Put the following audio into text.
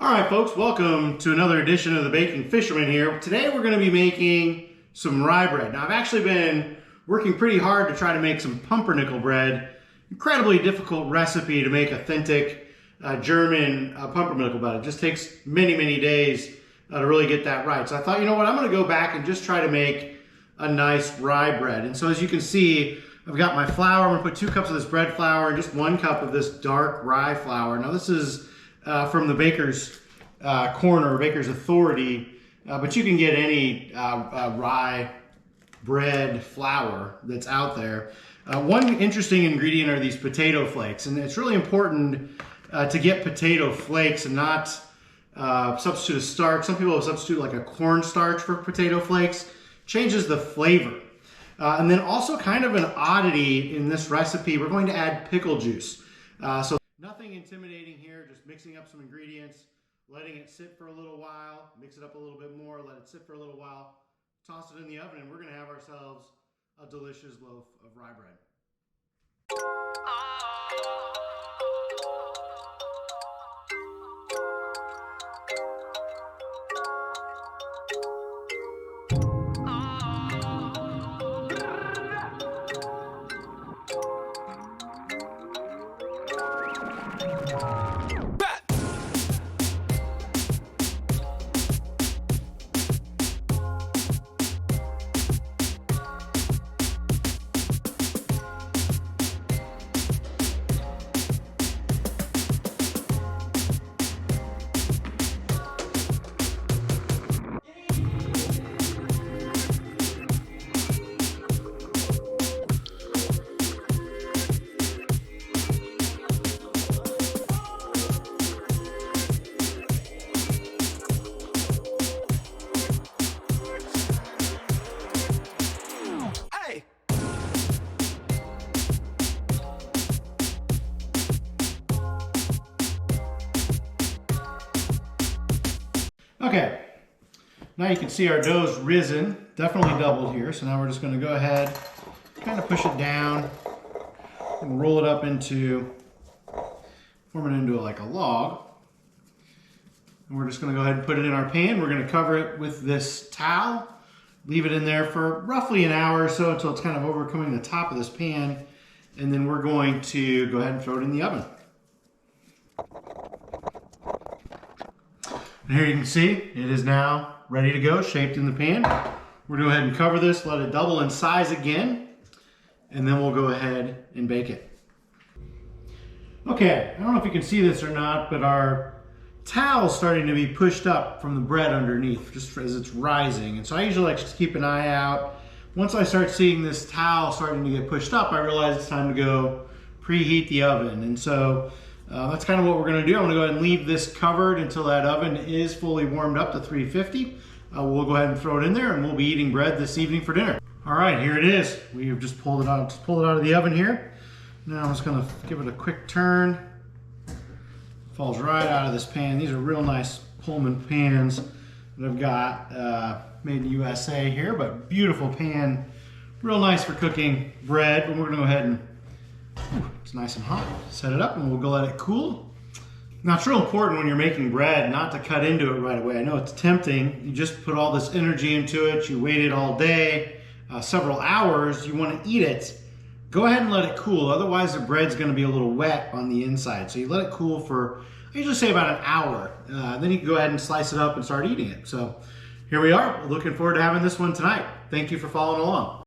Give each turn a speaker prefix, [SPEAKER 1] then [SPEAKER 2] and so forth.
[SPEAKER 1] All right, folks, welcome to another edition of the Baking Fisherman here. Today we're going to be making some rye bread. Now, I've actually been working pretty hard to try to make some pumpernickel bread. Incredibly difficult recipe to make authentic German pumpernickel bread. It just takes many, many days to really get that right. So I thought, you know what, I'm going to go back and just try to make a nice rye bread. And so as you can see, I've got my flour. I'm going to put 2 cups of this bread flour and just 1 cup of this dark rye flour. Now, this is from the Baker's Corner, Baker's Authority, but you can get any rye bread flour that's out there. One interesting ingredient are these potato flakes, and it's really important to get potato flakes and not substitute a starch. Some people will substitute like a cornstarch for potato flakes. Changes the flavor. And then also kind of an oddity in this recipe, we're going to add pickle juice. So nothing intimidating here, just mixing up some ingredients, letting it sit for a little while, mix it up a little bit more, let it sit for a little while, toss it in the oven, and we're going to have ourselves a delicious loaf of rye bread. Okay, now you can see our dough's risen, definitely doubled here. So now we're just going to go ahead, kind of push it down, and roll it up into, form it into like a log. And we're just going to go ahead and put it in our pan. We're going to cover it with this towel, leave it in there for roughly an hour or so until it's kind of overcoming the top of this pan. And then we're going to go ahead and throw it in the oven. And here you can see it is now ready to go, shaped in the pan. We're going to go ahead and cover this, let it double in size again, and then we'll go ahead and bake it. Okay, I don't know if you can see this or not, but our towel's starting to be pushed up from the bread underneath, just as it's rising. And so I usually like to keep an eye out. Once I start seeing this towel starting to get pushed up, I realize it's time to go preheat the oven. And so that's kind of what we're going to do. I'm going to go ahead and leave this covered until that oven is fully warmed up to 350. We'll go ahead and throw it in there, and we'll be eating bread this evening for dinner. All right, here it is. We've just pulled it out of the oven here. Now I'm just going to give it a quick turn. Falls right out of this pan. These are real nice Pullman pans that I've got made in the USA here, but beautiful pan. Real nice for cooking bread. But we're going to go ahead and, it's nice and hot. Set it up and we'll go let it cool. Now, it's real important when you're making bread not to cut into it right away. I know it's tempting. You just put all this energy into it. You waited all day, several hours. You want to eat it. Go ahead and let it cool. Otherwise, the bread's going to be a little wet on the inside. So you let it cool for, I usually say about an hour. Then you can go ahead and slice it up and start eating it. So here we are. Looking forward to having this one tonight. Thank you for following along.